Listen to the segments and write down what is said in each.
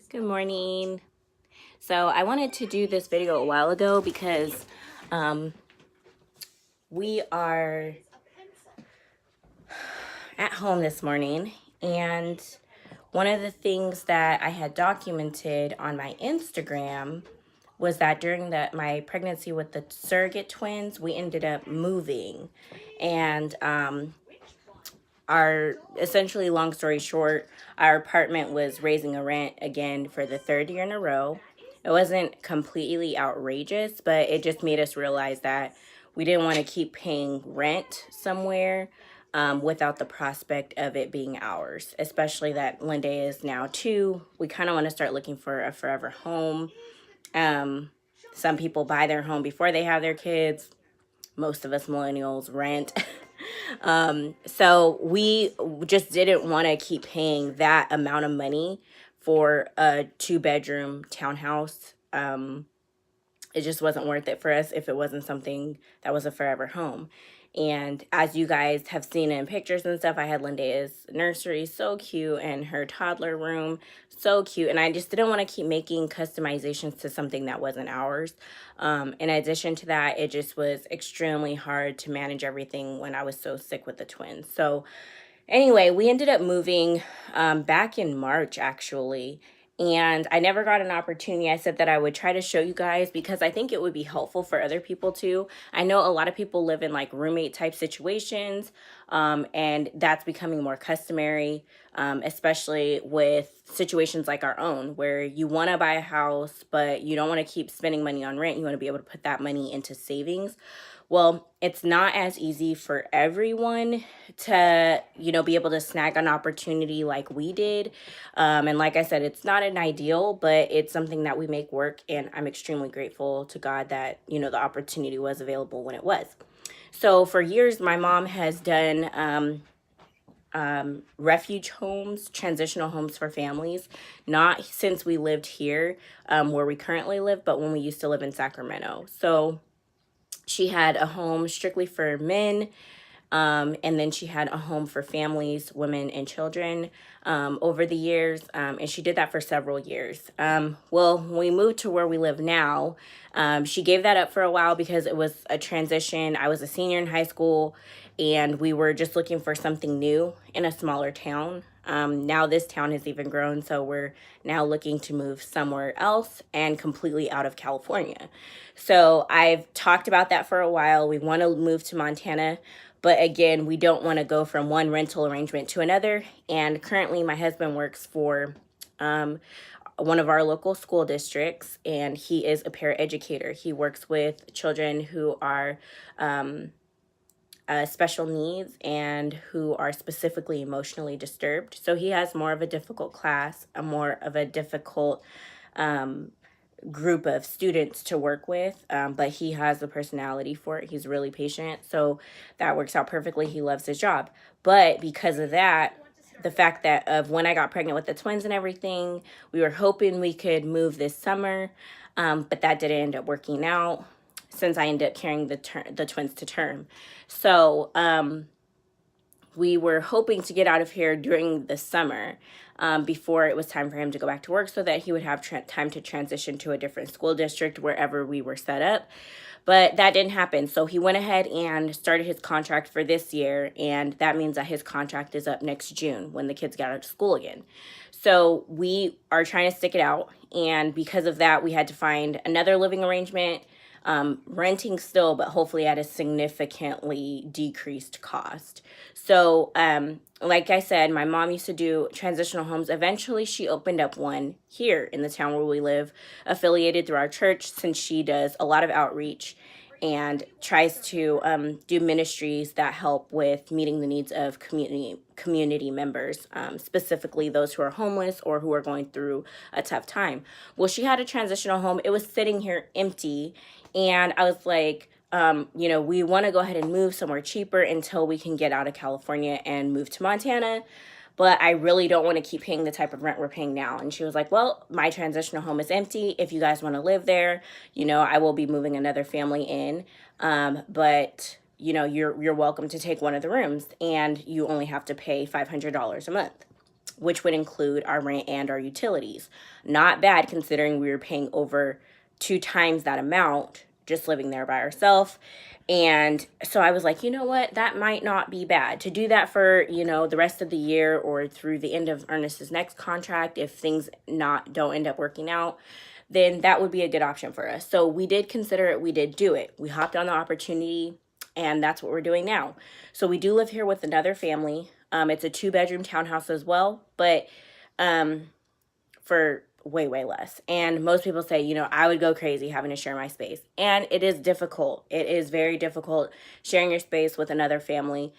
Good morning. So I wanted to do this video a while ago because we are at home this morning, and one of the things that I had documented on my Instagram was that during my pregnancy with the surrogate twins, we ended up moving. And our essentially, long story short, our apartment was raising a rent again for the third year in a row. It wasn't completely outrageous, but it just made us realize that we didn't want to keep paying rent somewhere without the prospect of it being ours, especially that Lyndea is now 2. We kind of want to start looking for a forever home. Some people buy their home before they have their kids. Most of us millennials rent. So we just didn't want to keep paying that amount of money for a 2-bedroom townhouse. It just wasn't worth it for us if it wasn't something that was a forever home. And as you guys have seen in pictures and stuff, I had Lindea's nursery, so cute, and her toddler room, so cute. And I just didn't want to keep making customizations to something that wasn't ours. In addition to that, it just was extremely hard to manage everything when I was so sick with the twins. So anyway, we ended up moving back in March, actually. And I never got an opportunity. I said that I would try to show you guys because I think it would be helpful for other people too. I know a lot of people live in like roommate type situations, and that's becoming more customary, especially with situations like our own, where you want to buy a house, but you don't want to keep spending money on rent. You want to be able to put that money into savings. Well, it's not as easy for everyone to, be able to snag an opportunity like we did. And like I said, it's not an ideal, but it's something that we make work. And I'm extremely grateful to God that, the opportunity was available when it was. So for years, my mom has done refuge homes, transitional homes for families, not since we lived here where we currently live, but when we used to live in Sacramento. So she had a home strictly for men, and then she had a home for families, women, and children over the years, and she did that for several years. Well, when we moved to where we live now, she gave that up for a while because it was a transition. I was a senior in high school, and we were just looking for something new in a smaller town. Now this town has even grown, so we're now looking to move somewhere else and completely out of California. So I've talked about that for a while. We want to move to Montana, but again, we don't want to go from one rental arrangement to another. And currently my husband works for one of our local school districts, and he is a paraeducator. He works with children who are special needs and who are specifically emotionally disturbed. So he has more of a difficult class, a more of a difficult group of students to work with, but he has the personality for it. He's really patient, so that works out perfectly. He loves his job. But because of that, the fact that of when I got pregnant with the twins and everything, we were hoping we could move this summer, but that didn't end up working out since I ended up carrying the twins to term. So we were hoping to get out of here during the summer before it was time for him to go back to work, so that he would have time to transition to a different school district wherever we were set up. But that didn't happen. So he went ahead and started his contract for this year. And that means that his contract is up next June when the kids get out of school again. So we are trying to stick it out. And because of that, we had to find another living arrangement, renting still, but hopefully at a significantly decreased cost. So, like I said, my mom used to do transitional homes. Eventually, she opened up one here in the town where we live, affiliated through our church, since she does a lot of outreach and tries to do ministries that help with meeting the needs of community members, specifically those who are homeless or who are going through a tough time. Well, she had a transitional home. It was sitting here empty, and I was like, we want to go ahead and move somewhere cheaper until we can get out of California and move to Montana. But I really don't want to keep paying the type of rent we're paying now. And she was like, well, my transitional home is empty. If you guys want to live there, I will be moving another family in. But you're welcome to take one of the rooms, and you only have to pay $500 a month. which would include our rent and our utilities. Not bad considering we were paying over 2 times that amount just living there by ourselves. And so I was like, you know what, that might not be bad to do that for, you know, the rest of the year or through the end of Ernest's next contract. If things don't end up working out, then that would be a good option for us. So we did consider it. We did do it. We hopped on the opportunity, and that's what we're doing now. So we do live here with another family. It's a 2-bedroom townhouse as well, but for way less. And most people say, you know, I would go crazy having to share my space. And it is difficult. It is very difficult sharing your space with another family.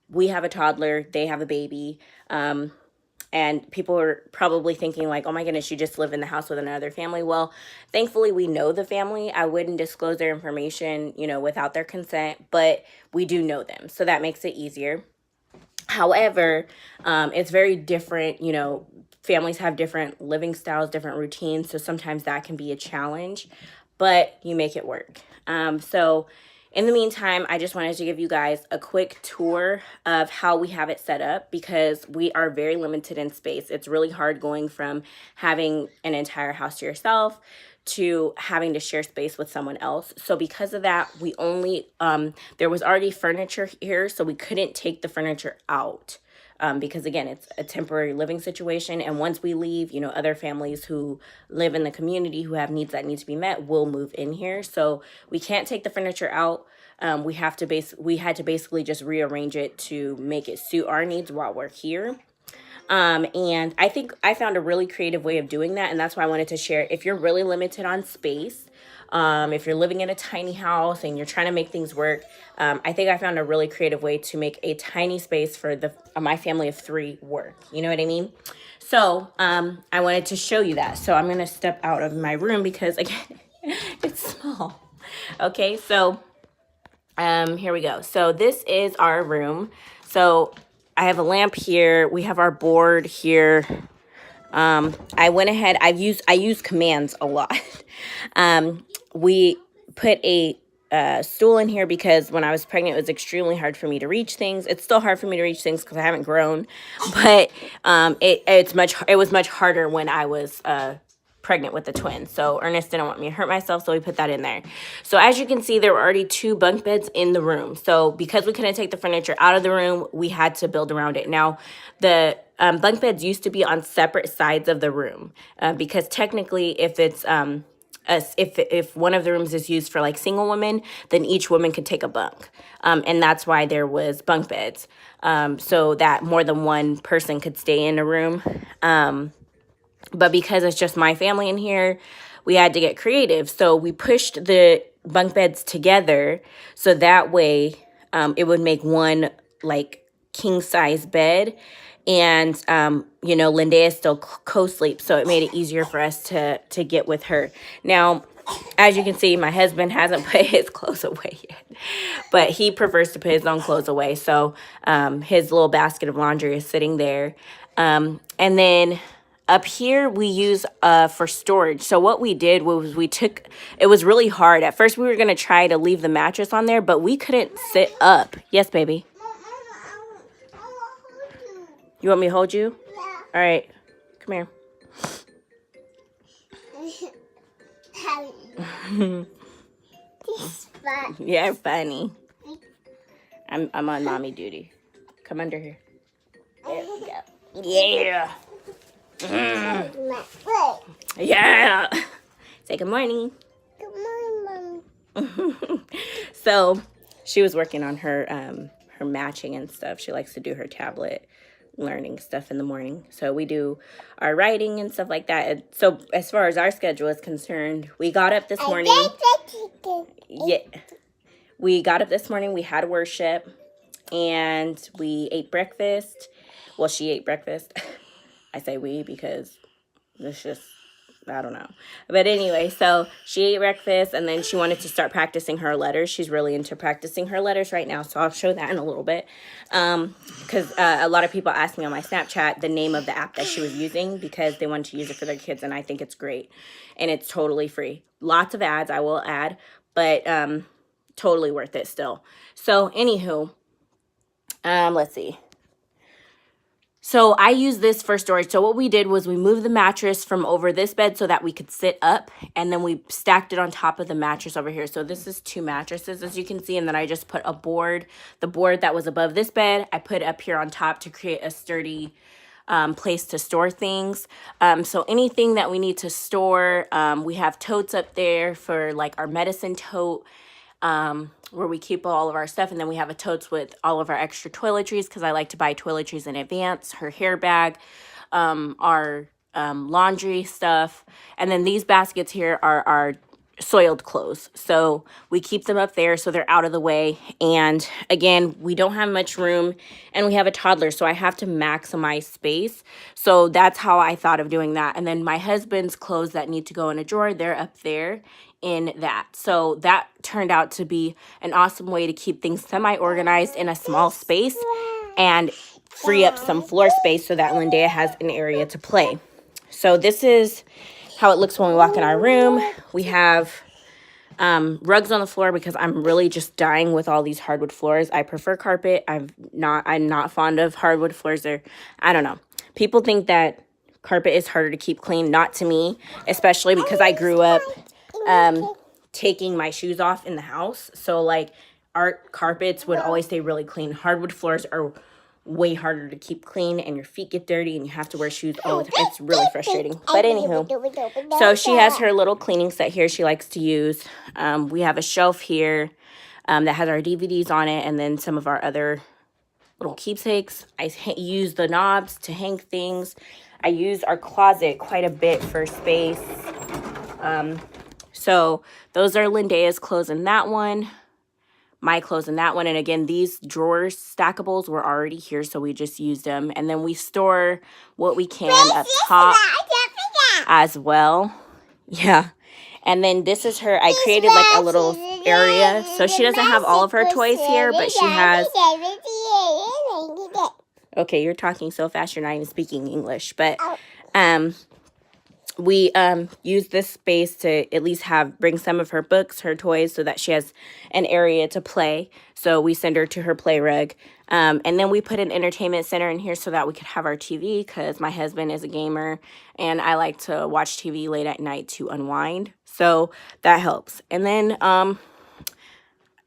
We have a toddler, they have a baby. And people are probably thinking like, oh my goodness, you just live in the house with another family. Well, thankfully we know the family. I wouldn't disclose their information, you know, without their consent, but we do know them. So that makes it easier. However, it's very different, you know, families have different living styles, different routines. So sometimes that can be a challenge, but you make it work. So in the meantime, I just wanted to give you guys a quick tour of how we have it set up because we are very limited in space. It's really hard going from having an entire house to yourself to having to share space with someone else. So because of that, we only, there was already furniture here, so we couldn't take the furniture out. Because again, it's a temporary living situation. And once we leave, you know, other families who live in the community who have needs that need to be met will move in here. So we can't take the furniture out. We had to basically just rearrange it to make it suit our needs while we're here. And I think I found a really creative way of doing that. And that's why I wanted to share. If you're really limited on space, if you're living in a tiny house and you're trying to make things work, I think I found a really creative way to make a tiny space for my family of 3 work. You know what I mean? So I wanted to show you that. So I'm going to step out of my room because, again, it's small. Okay, so here we go. So this is our room. So I have a lamp here. We have our board here. I went ahead. I use commands a lot. We put a stool in here because when I was pregnant, it was extremely hard for me to reach things. It's still hard for me to reach things because I haven't grown, but it was much harder when I was pregnant with the twins. So Ernest didn't want me to hurt myself, so we put that in there. So as you can see, there were already 2 bunk beds in the room. So because we couldn't take the furniture out of the room, we had to build around it. Now, the bunk beds used to be on separate sides of the room because technically, if it's if one of the rooms is used for like single women, then each woman could take a bunk. And that's why there was bunk beds, so that more than one person could stay in a room. But because it's just my family in here, we had to get creative. So we pushed the bunk beds together so that way it would make one like king size bed. And, you know, Lyndea still co-sleeps, so it made it easier for us to get with her. Now, as you can see, my husband hasn't put his clothes away yet, but he prefers to put his own clothes away. So his little basket of laundry is sitting there. And then up here we use for storage. So what we did was it was really hard. At first we were going to try to leave the mattress on there, but we couldn't sit up. Yes, baby. You want me to hold you? Yeah. All right. Come here. You're funny. I'm on mommy duty. Come under here. There we go. Yeah. Yeah. Say good morning. Good morning, Mom. So she was working on her matching and stuff. She likes to do her tablet learning stuff in the morning. So we do our writing and stuff like that. And so as far as our schedule is concerned, we got up this morning. Yeah. We got up this morning, we had worship, and we ate breakfast. Well, she ate breakfast. I say we because it's just, I don't know. But anyway, so she ate breakfast, and then she wanted to start practicing her letters. She's really into practicing her letters right now, so I'll show that in a little bit. Because a lot of people asked me on my Snapchat the name of the app that she was using because they wanted to use it for their kids, and I think it's great. And it's totally free. Lots of ads, I will add, but totally worth it still. So, anywho, let's see. So I use this for storage. So what we did was we moved the mattress from over this bed so that we could sit up, and then we stacked it on top of the mattress over here. So this is 2 mattresses, as you can see, and then I just put a board, the board that was above this bed, I put up here on top to create a sturdy place to store things. So anything that we need to store, we have totes up there for like our medicine tote, where we keep all of our stuff, and then we have a totes with all of our extra toiletries because I like to buy toiletries in advance, her hair bag, our laundry stuff, and then these baskets here are our soiled clothes. So we keep them up there so they're out of the way. And again, we don't have much room and we have a toddler, so I have to maximize space. So that's how I thought of doing that. And then my husband's clothes that need to go in a drawer, they're up there in that. So that turned out to be an awesome way to keep things semi-organized in a small space and free up some floor space so that Lyndea has an area to play. So this is how it looks when we walk in our room. We have rugs on the floor because I'm really just dying with all these hardwood floors. I prefer carpet. I'm not fond of hardwood floors. I don't know. People think that carpet is harder to keep clean. Not to me, especially because I grew up taking my shoes off in the house. So like art carpets would always stay really clean. Hardwood floors are way harder to keep clean, and your feet get dirty and you have to wear shoes all the time. It's really frustrating. But anywho, so she has her little cleaning set here she likes to use. We have a shelf here that has our DVDs on it, and then some of our other little keepsakes. I use the knobs to hang things. I use our closet quite a bit for space. So those are Lyndea's clothes in that one, my clothes in that one. And again, these drawers, stackables, were already here, so we just used them. And then we store what we can up top as well. Yeah. And then this is her, I created like a little area. So she doesn't have all of her toys here, but she has... Okay, you're talking so fast, you're not even speaking English. But we use this space to at least bring some of her books, her toys, so that she has an area to play. So we send her to her play rug. And then we put an entertainment center in here so that we could have our TV, because my husband is a gamer and I like to watch TV late at night to unwind. So that helps. And then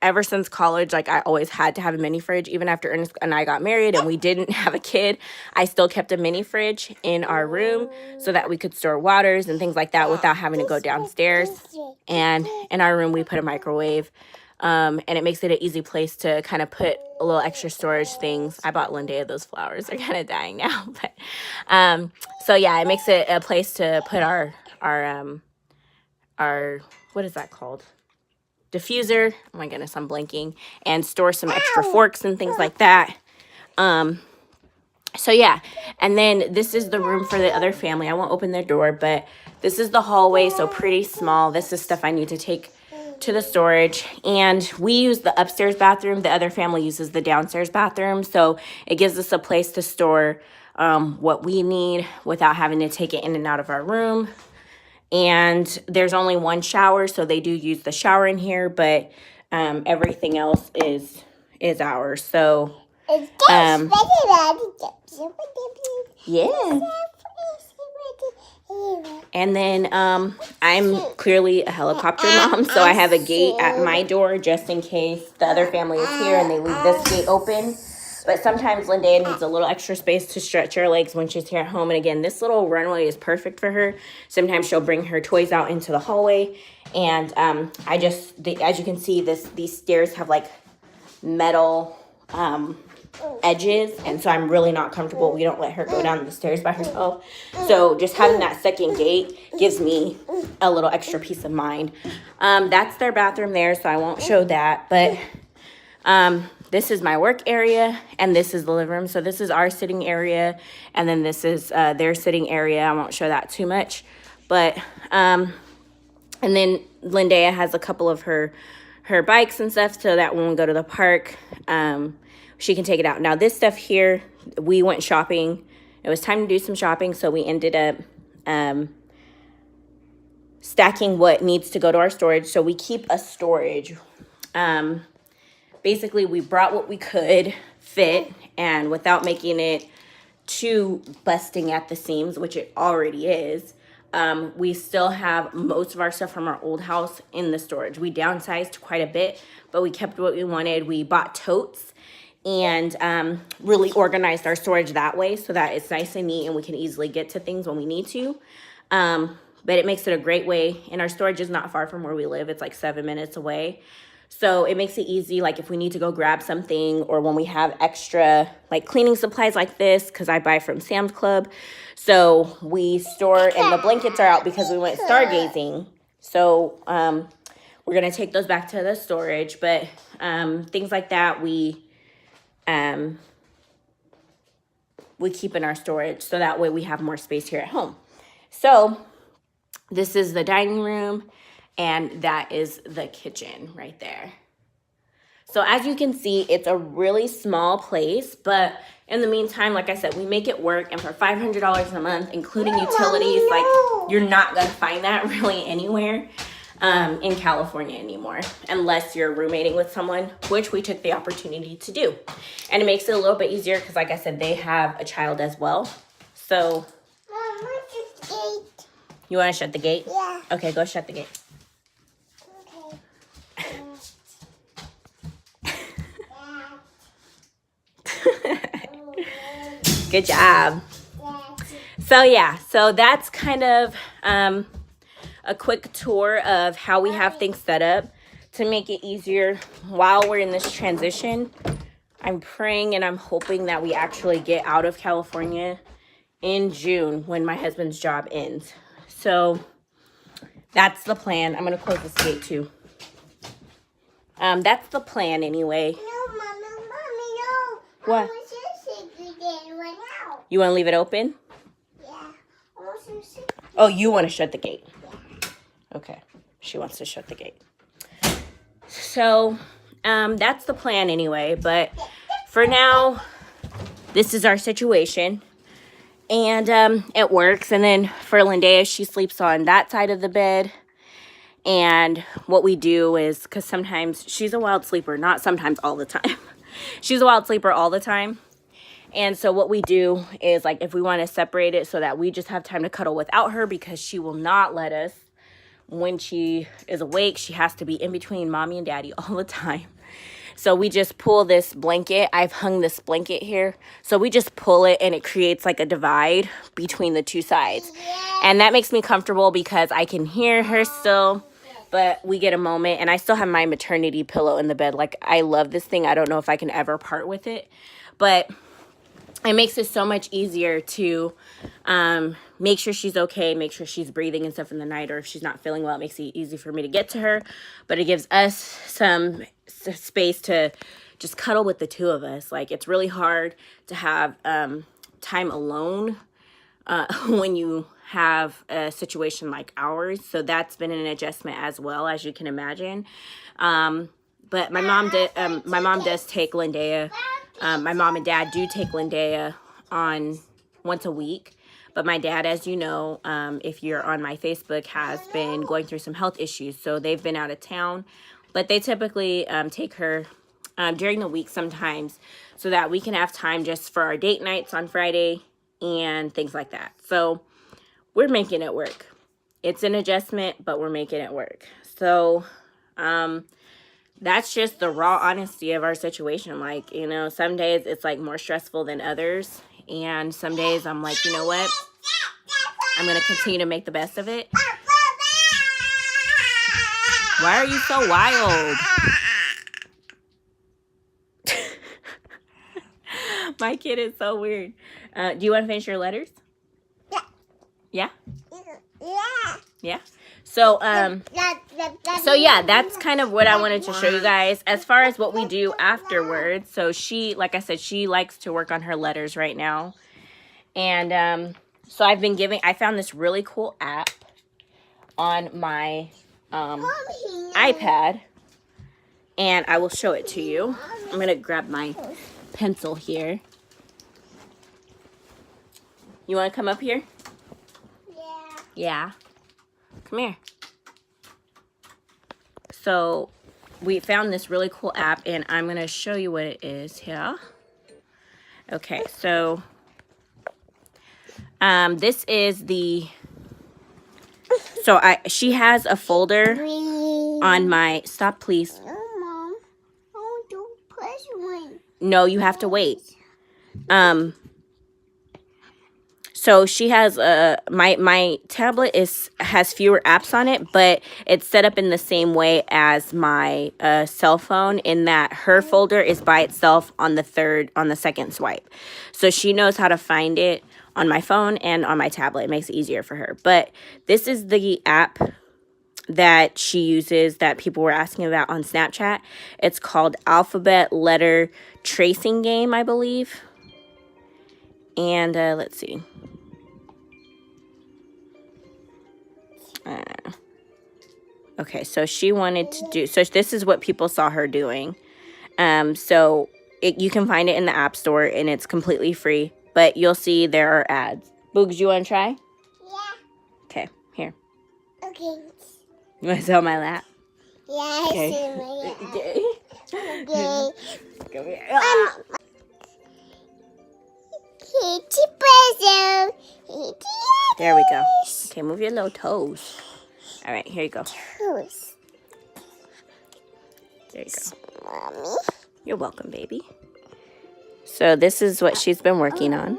ever since college, like I always had to have a mini fridge. Even after Ernest and I got married and we didn't have a kid, I still kept a mini fridge in our room so that we could store waters and things like that without having to go downstairs. And in our room, we put a microwave. And it makes it an easy place to kind of put a little extra storage things. I bought Lyndea those flowers. They're kind of dying now. But so yeah, it makes it a place to put our what is that called? Diffuser. Oh my goodness, I'm blanking. And store some extra forks and things like that. So yeah, and then this is the room for the other family. I won't open their door, but this is the hallway, so pretty small. This is stuff I need to take to the storage. And we use the upstairs bathroom. The other family uses the downstairs bathroom, so it gives us a place to store what we need without having to take it in and out of our room. And there's only one shower, so they do use the shower in here, but everything else is ours. So yeah. And then I'm clearly a helicopter mom, so I have a gate at my door just in case the other family is here and they leave this gate open. But sometimes Lyndea needs a little extra space to stretch her legs when she's here at home. And again, this little runway is perfect for her. Sometimes she'll bring her toys out into the hallway. And as you can see, these stairs have like metal edges. And so I'm really not comfortable. We don't let her go down the stairs by herself. So just having that second gate gives me a little extra peace of mind. That's their bathroom there, so I won't show that. But this is my work area, and this is the living room. So this is our sitting area, and then this is their sitting area. I won't show that too much. But, and then Lyndea has a couple of her bikes and stuff so that when we go to the park, she can take it out. Now, this stuff here, we went shopping. It was time to do some shopping, so we ended up stacking what needs to go to our storage. So we keep a storage. Basically, we brought what we could fit, and without making it to busting at the seams, which it already is. We still have most of our stuff from our old house in the storage. We downsized quite a bit, but we kept what we wanted. We bought totes and really organized our storage that way so that it's nice and neat and we can easily get to things when we need to. But it makes it a great way, and our storage is not far from where we live. It's like 7 minutes away. So it makes it easy, like if we need to go grab something, or when we have extra like cleaning supplies like this, because I buy from Sam's Club. So we store, and the blankets are out because we went stargazing. So we're going to take those back to the storage. But things like that we keep in our storage, so that way we have more space here at home. So this is the dining room, and that is the kitchen right there. So as you can see, it's a really small place, but in the meantime, like I said, we make it work. And for $500 a month, including utilities, like you're not gonna find that really anywhere in California anymore, unless you're roommating with someone, which we took the opportunity to do. And it makes it a little bit easier because, like I said, they have a child as well. So, you want to shut the gate? Yeah. Okay, go shut the gate. Good job. So yeah, so that's kind of a quick tour of how we have things set up to make it easier while we're in this transition. I'm praying and I'm hoping that we actually get out of California in June when my husband's job ends. So that's the plan. I'm going to close this gate too. That's the plan anyway. No, Mommy, no. What? You want to leave it open? Yeah. Oh, you want to shut the gate? Yeah. Okay. She wants to shut the gate. So, that's the plan anyway. But for now, this is our situation. And it works. And then for Lyndea, she sleeps on that side of the bed. And what we do is, because sometimes she's a wild sleeper, not sometimes, all the time. She's a wild sleeper all the time. And so what we do is, like, if we want to separate it so that we just have time to cuddle without her, because she will not let us. When she is awake, she has to be in between mommy and daddy all the time. So we just pull this blanket. I've hung this blanket here. So we just pull it and it creates like a divide between the two sides. And that makes me comfortable because I can hear her still. But we get a moment, and I still have my maternity pillow in the bed. Like, I love this thing. I don't know if I can ever part with it. But it makes it so much easier to make sure she's okay, make sure she's breathing and stuff in the night, or if she's not feeling well, it makes it easy for me to get to her. But it gives us some space to just cuddle with the two of us. Like, it's really hard to have time alone when you have a situation like ours. So that's been an adjustment as well, as you can imagine. But my mom does take Lyndea. My mom and dad do take Lyndea on once a week. But my dad, as you know, if you're on my Facebook, has been going through some health issues. So they've been out of town. But they typically take her during the week sometimes, so that we can have time just for our date nights on Friday and things like that. So we're making it work. It's an adjustment, but we're making it work. So that's just the raw honesty of our situation. Like, you know, some days it's like more stressful than others. And some days I'm like, you know what? I'm going to continue to make the best of it. Why are you so wild? My kid is so weird. Do you want to finish your letters? Yeah? Yeah. Yeah? So, yeah, that's kind of what I wanted to show you guys. As far as what we do afterwards, so she, like I said, she likes to work on her letters right now. And so I found this really cool app on my iPad. And I will show it to you. I'm going to grab my pencil here. You want to come up here? Yeah. Yeah. Come here. So we found this really cool app, and I'm going to show you what it is here. Okay, so This is the, she has a folder on my, stop please. No, Mom. I want to push one. No, you have to wait. So she has my tablet has fewer apps on it, but it's set up in the same way as my cell phone, in that her folder is by itself on the second swipe. So she knows how to find it on my phone and on my tablet. It makes it easier for her. But this is the app that she uses that people were asking about on Snapchat. It's called Alphabet Letter Tracing Game, I believe. And let's see. Okay, so she wanted to do, so this is what people saw her doing. So you can find it in the App Store, and it's completely free, but you'll see there are ads. Boogs, you want to try? Yeah. Okay, here. Okay. You want to sit on my lap? Yeah, Okay. I see my Okay. Okay. Come here. Ah. Kitty puzzle. There we go. Okay, move your little toes. All right, here you go. Toes. There you go. Mommy. You're welcome, baby. So this is what she's been working on.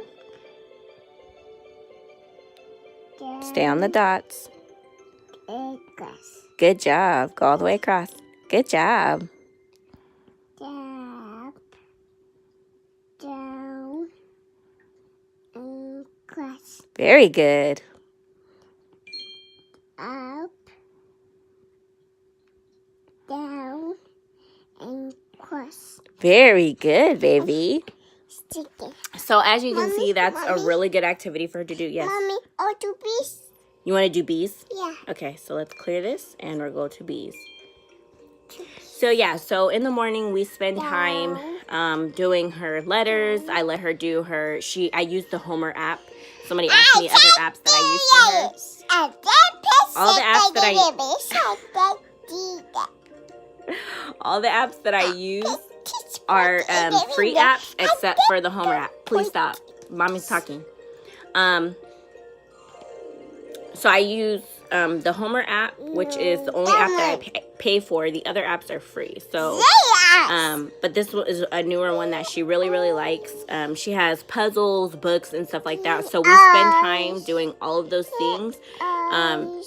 Stay on the dots. Good job. Go all the way across. Good job. Up, down, and cross. Very good. Up, down, and cross. Very good, baby. Stick it. So as you can Mommy, see, that's a Mommy. really good activity for her to do. Yes. Mommy, do bees. You want to do bees? Yeah. Okay, so let's clear this and we'll go to bees. So yeah, so in the morning we spend time doing her letters. I let her do her, I use the Homer app. Somebody asked me other apps that I use for her. All the apps that I use are free apps except for the Homer app. Please stop. Mommy's talking. So I use the Homer app, which is the only app that I pay for. The other apps are free. So, but this is a newer one that she really, really likes. She has puzzles, books, and stuff like that. So we spend time doing all of those things.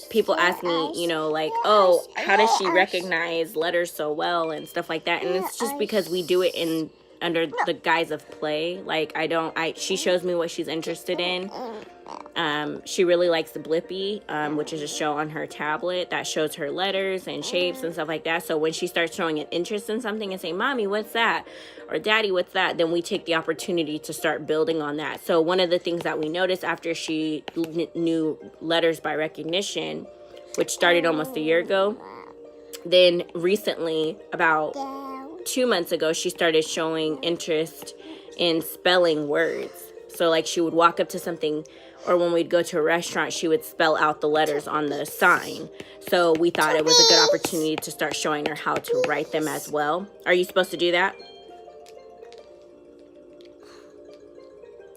People ask me, like, oh, how does she recognize letters so well and stuff like that? And it's just because we do it under the guise of play. Like, she shows me what she's interested in. She really likes the Blippi, which is a show on her tablet that shows her letters and shapes and stuff like that. So when she starts showing an interest in something and saying, Mommy, what's that? Or Daddy, what's that? Then we take the opportunity to start building on that. So one of the things that we noticed after she knew letters by recognition, which started almost a year ago, then recently, about 2 months ago, she started showing interest in spelling words. So like she would walk up to something, or when we'd go to a restaurant, she would spell out the letters on the sign. So we thought it was a good opportunity to start showing her how to write them as well. Are you supposed to do that?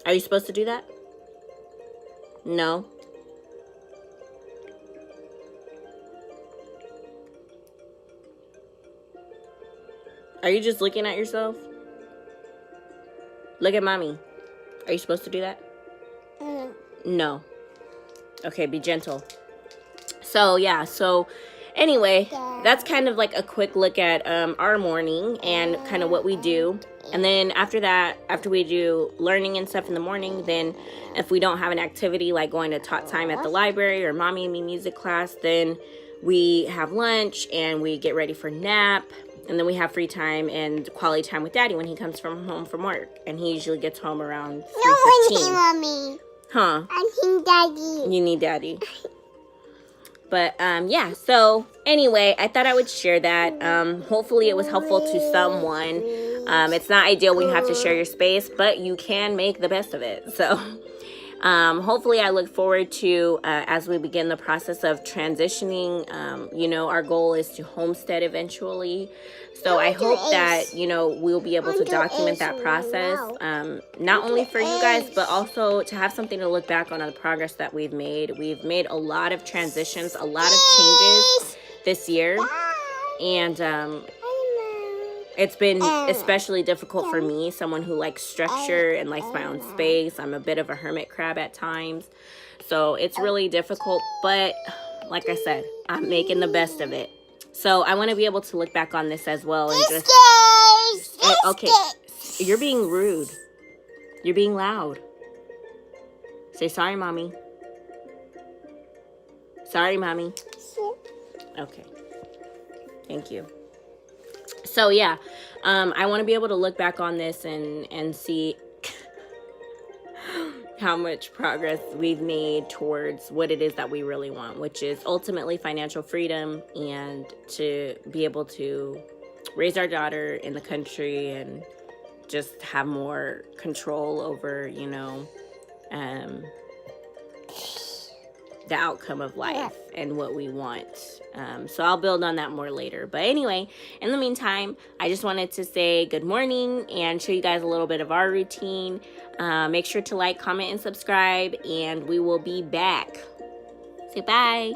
Are you supposed to do that? No. Are you just looking at yourself? Look at Mommy. Are you supposed to do that? No. Okay, be gentle. So, yeah. So, anyway, that's kind of like a quick look at our morning and kind of what we do. And then after that, after we do learning and stuff in the morning, then if we don't have an activity like going to talk time at the library or Mommy and Me music class, then we have lunch and we get ready for nap. And then we have free time and quality time with Daddy when he comes home from work. And he usually gets home around 3:15. Mommy. Huh? I need Daddy. You need Daddy. But, yeah. So, anyway, I thought I would share that. Hopefully it was helpful to someone. It's not ideal when you have to share your space, but you can make the best of it. So, Hopefully I look forward to, as we begin the process of transitioning, our goal is to homestead eventually. So I hope that, we'll be able to document that process, not only for you guys, but also to have something to look back on the progress that we've made. We've made a lot of transitions, a lot of changes this year. And it's been especially difficult for me, someone who likes structure and likes my own space. I'm a bit of a hermit crab at times. So it's really difficult. But like I said, I'm making the best of it. So I want to be able to look back on this as well. And just... Okay, you're being rude. You're being loud. Say sorry, Mommy. Sorry, Mommy. Okay. Thank you. So yeah, I want to be able to look back on this and see how much progress we've made towards what it is that we really want, which is ultimately financial freedom and to be able to raise our daughter in the country and just have more control over, the outcome of life and what we want. So I'll build on that more later. But anyway, in the meantime, I just wanted to say good morning and show you guys a little bit of our routine. Make sure to like, comment, and subscribe, and we will be back. Say bye.